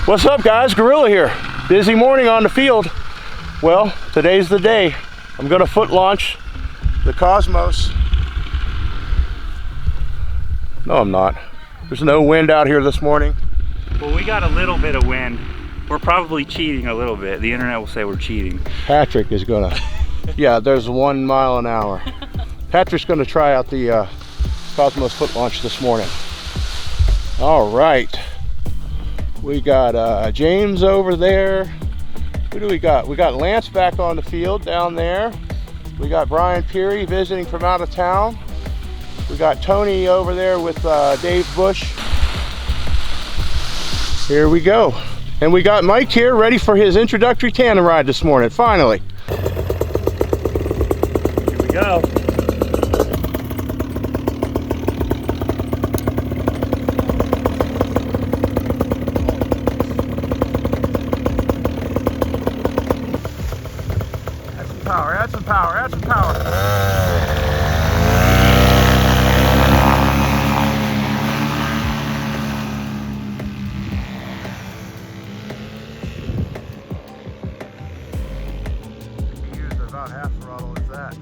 What's up, guys? Gorilla here. Busy morning on the field. Well, today's the day. I'm gonna foot launch the Cosmos. No, I'm not. There's no wind out here this morning. Well, we got a little bit of wind. We're probably cheating a little bit. The internet will say we're cheating. Patrick is gonna, yeah, there's 1 mile an hour. Patrick's gonna try out the Cosmos foot launch this morning. All right. We got James over there. Who do we got? We got Lance back on the field down there. We got Brian Peary visiting from out of town. We got Tony over there with Dave Bush. Here we go. And we got Mike here ready for his introductory tandem ride this morning, finally. Here we go. Add some power, add some power. Use about half throttle is that.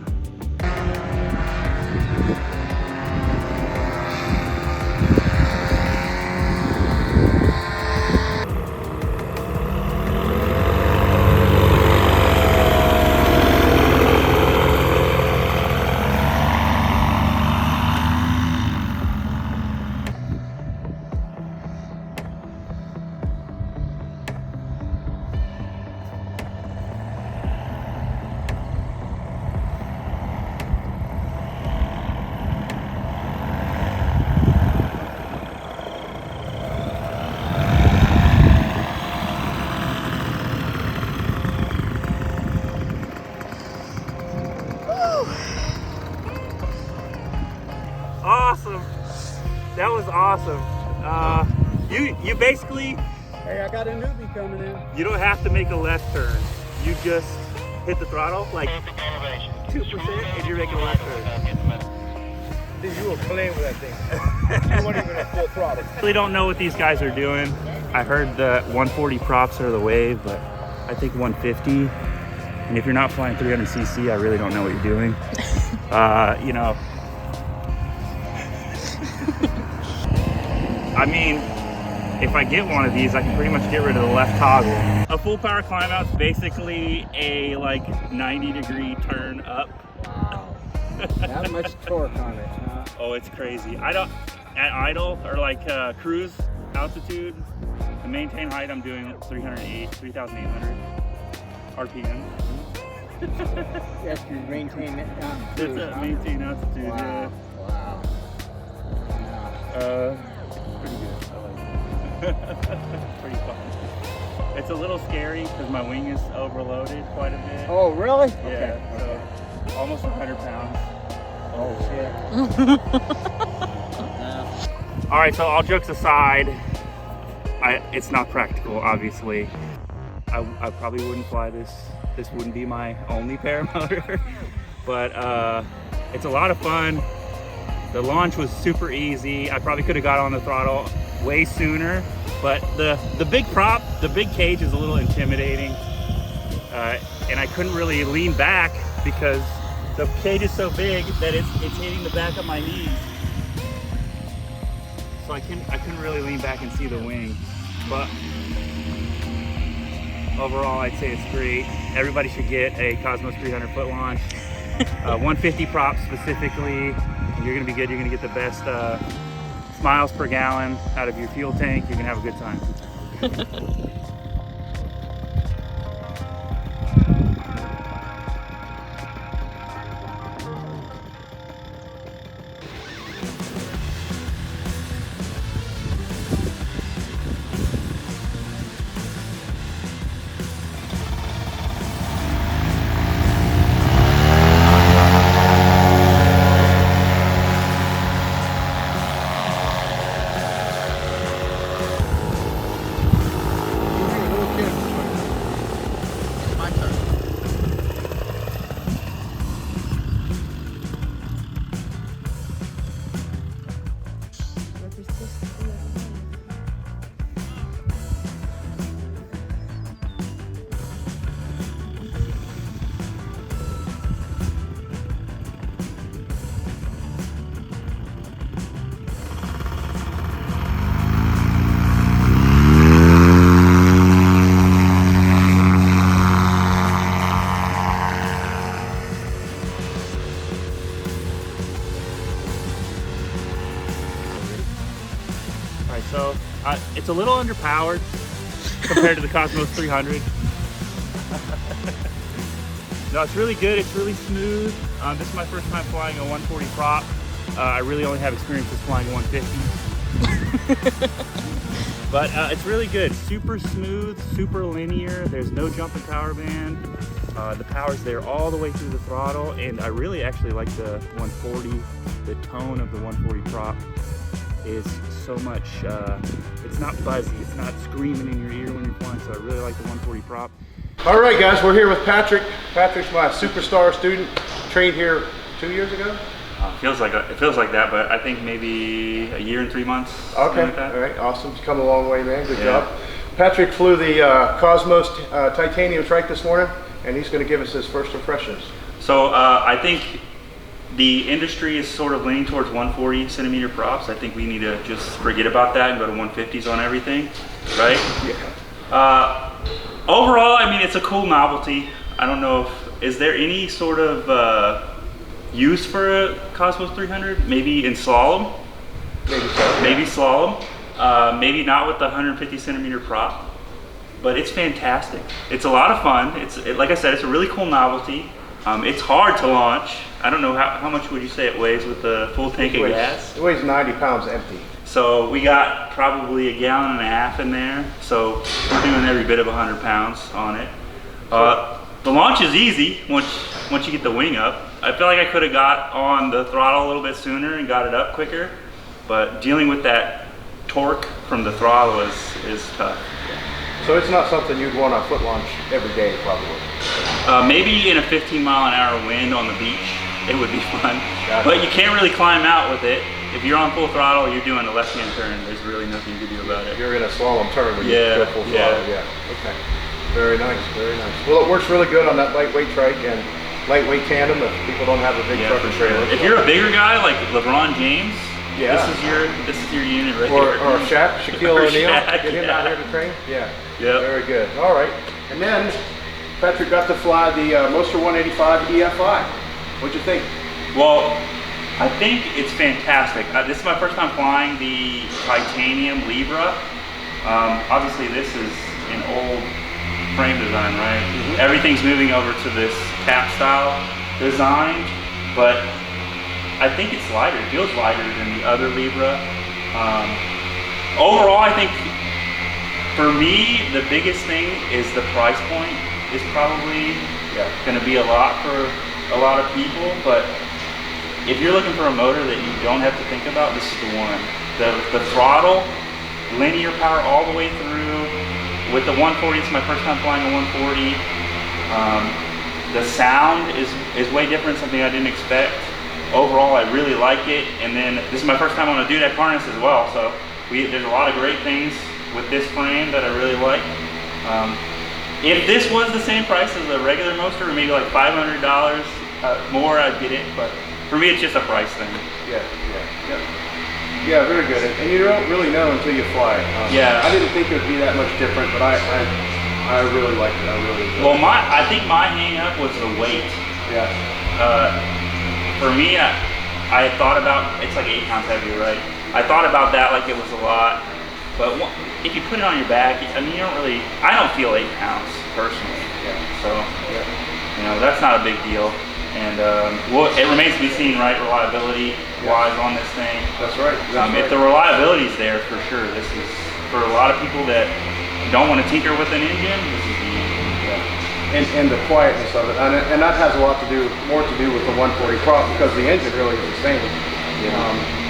Awesome. That was awesome. You basically, Hey, I got a newbie coming in. you don't have to make a left turn. You just hit the throttle like 2% and you're making a left turn. Dude, you were playing with that thing. You weren't even at full throttle. I really don't know what these guys are doing. I heard that 140 props are the wave, but I think 150. And if you're not flying 300cc, I really don't know what you're doing. You know, I mean, if I get one of these, I can pretty much get rid of the left toggle. A full power climb out's basically a like 90-degree turn up. Wow. That much torque on it, huh? Oh, it's crazy. I don't, at idle or like cruise altitude, to maintain height, I'm doing 3,800 RPM. Yes, you maintain it down. That's a maintain altitude, Wow. yeah. Wow. Pretty good. I like it. Pretty fun. It's a little scary because my wing is overloaded quite a bit. Oh, really? Yeah, Okay. so almost 100 pounds. Oh, shit. All right, so all jokes aside, it's not practical, obviously. I probably wouldn't fly this. This wouldn't be my only paramotor, but it's a lot of fun. The launch was super easy. I probably could have got on the throttle way sooner, but the big prop, the big cage is a little intimidating, and I couldn't really lean back because the cage is so big that it's hitting the back of my knees. So I couldn't really lean back and see the wing, but overall I'd say it's great. Everybody should get a Cosmos 300 foot launch. 150 props specifically. You're gonna be good. You're gonna get the best miles per gallon out of your fuel tank. You're gonna have a good time. Right, so it's a little underpowered compared to the Cosmos 300. No, it's really good. It's really smooth. This is my first time flying a 140 prop. I really only have experience with flying 150. But it's really good. Super smooth, super linear. There's no jump in power band. The power's there all the way through the throttle, and I really actually like the 140. The tone of the 140 prop is so much, it's not buzzy, it's not screaming in your ear when you're flying, so I really like the 140 prop. All right, guys, we're here with Patrick. Patrick's my superstar student, trained here 2 years ago. It feels like that, but I think maybe a year and 3 months. Okay, like that. all right, awesome. You've come a long way, man. Good job. Patrick flew the Cosmos titanium trike this morning, and he's going to give us his first impressions. So I think the industry is sort of leaning towards 140 centimeter props. I think we need to just forget about that and go to 150s on everything, right? Yeah. Overall, I mean, it's a cool novelty. I don't know is there any sort of use for a Cosmos 300? Maybe in slalom? Maybe so. Maybe slalom. Maybe not with the 150 centimeter prop, but it's fantastic. It's a lot of fun. Like I said, it's a really cool novelty. It's hard to launch. I don't know how much would you say it weighs with the full tank of gas? It weighs 90 pounds empty. So we got probably 1.5 gallons in there. So we're doing every bit of 100 pounds on it. The launch is easy once you get the wing up. I feel like I could have got on the throttle a little bit sooner and got it up quicker, but dealing with that torque from the throttle is tough. So it's not something you'd want on foot launch every day, probably. Maybe in a 15-mile-an-hour wind on the beach, it would be fun. Gotcha. But you can't really climb out with it. If you're on full throttle, you're doing a left-hand turn. There's really nothing you can do about it. You're in a slalom turn when you go full throttle. Yeah. Okay. Very nice. Very nice. Well, it works really good on that lightweight trike and lightweight tandem if people don't have a big truck or trailer. If you're a bigger guy like LeBron James, yeah, this is your unit right here. Or Shaquille O'Neal, get him out here to train. Yeah. Yeah. Very good. All right. And then Patrick got to fly the Moster 185 EFI. What'd you think? Well, I think it's fantastic. This is my first time flying the titanium Libra. Obviously, this is an old frame design, right? Mm-hmm. Everything's moving over to this cap style design, but I think it's lighter. It feels lighter than the other Libra. Overall, I think for me, the biggest thing is the price point is probably going to be a lot for a lot of people, but if you're looking for a motor that you don't have to think about, this is the one. The throttle, linear power all the way through. With the 140, it's my first time flying a 140. The sound is way different, something I didn't expect. Overall, I really like it. And then this is my first time on a dudek harness as well, so there's a lot of great things with this frame that I really like. If this was the same price as a regular Moster, or maybe like $500 more, I'd get it. But for me, it's just a price thing. Yeah, very good. And you don't really know until you fly. I didn't think it would be that much different, but I really liked it. I really enjoyed it. Well, I think my hang up was the weight. Yeah. For me, I thought about, it's like 8 pounds heavier, right? I thought about that like it was a lot, but if you put it on your back, I mean, I don't feel 8 pounds personally. So, that's not a big deal. And it remains to be seen, right, reliability-wise on this thing. That's right. If the reliability's there, for sure, this is, for a lot of people that don't want to tinker with an engine, this is the engine. And the quietness of it, and that has a lot more to do with the 140 prop because the engine really is the same.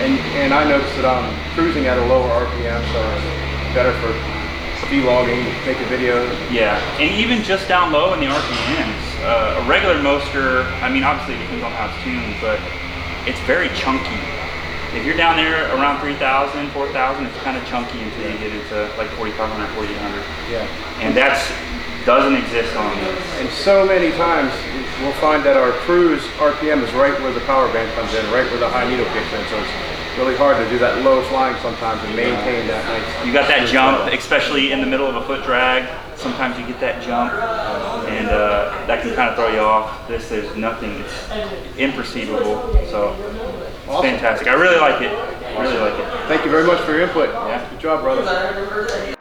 And I noticed that I'm cruising at a lower RPM, so it's better for vlogging, making videos. Yeah, and even just down low in the RPMs, a regular Moster, I mean, obviously it depends on how it's tuned, but it's very chunky. If you're down there around 3,000, 4,000, it's kind of chunky until you get into like 4,500, 4,800. Yeah. And doesn't exist on this. And so many times we'll find that our cruise RPM is right where the power band comes in, right where the high needle kicks in. So it's really hard to do that low flying sometimes and maintain that nice. You got that jump, especially in the middle of a foot drag. Sometimes you get that jump, and that can kind of throw you off. There's nothing. It's imperceivable. So it's fantastic. I really like it. Really like it. Thank you very much for your input. Yeah. Good job, brother.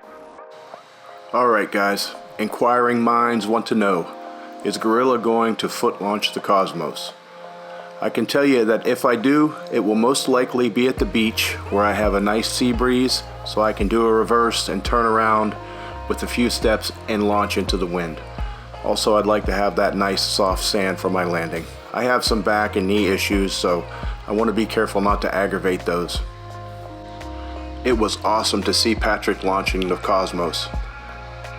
All right, guys. Inquiring minds want to know, is Gorilla going to foot launch the Cosmos? I can tell you that if I do, it will most likely be at the beach where I have a nice sea breeze so I can do a reverse and turn around with a few steps and launch into the wind. Also, I'd like to have that nice soft sand for my landing. I have some back and knee issues, so I want to be careful not to aggravate those. It was awesome to see Patrick launching the Cosmos.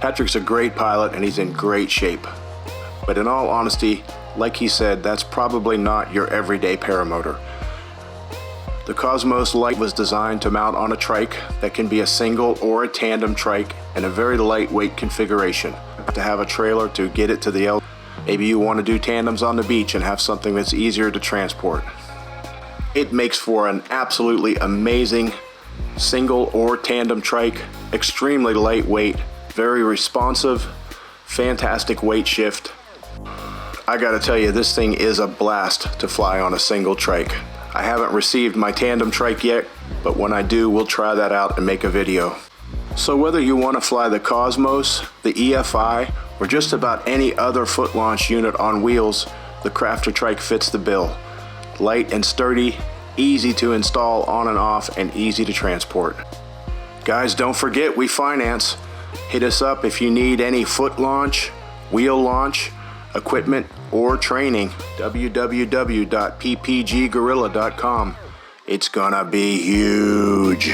Patrick's a great pilot and he's in great shape. But in all honesty, like he said, that's probably not your everyday paramotor. The Cosmos Lite was designed to mount on a trike that can be a single or a tandem trike in a very lightweight configuration. To have a trailer to get it to the L. Maybe you want to do tandems on the beach and have something that's easier to transport. It makes for an absolutely amazing single or tandem trike, extremely lightweight, very responsive, fantastic weight shift. I gotta tell you, this thing is a blast to fly on a single trike. I haven't received my tandem trike yet, but when I do, we'll try that out and make a video. So whether you want to fly the Cosmos, the EFI, or just about any other foot launch unit on wheels, the Kraft trike fits the bill. Light and sturdy, easy to install on and off, and easy to transport. Guys, don't forget we finance. Hit us up if you need any foot launch, wheel launch, equipment, or training. www.ppggorilla.com. It's gonna be huge.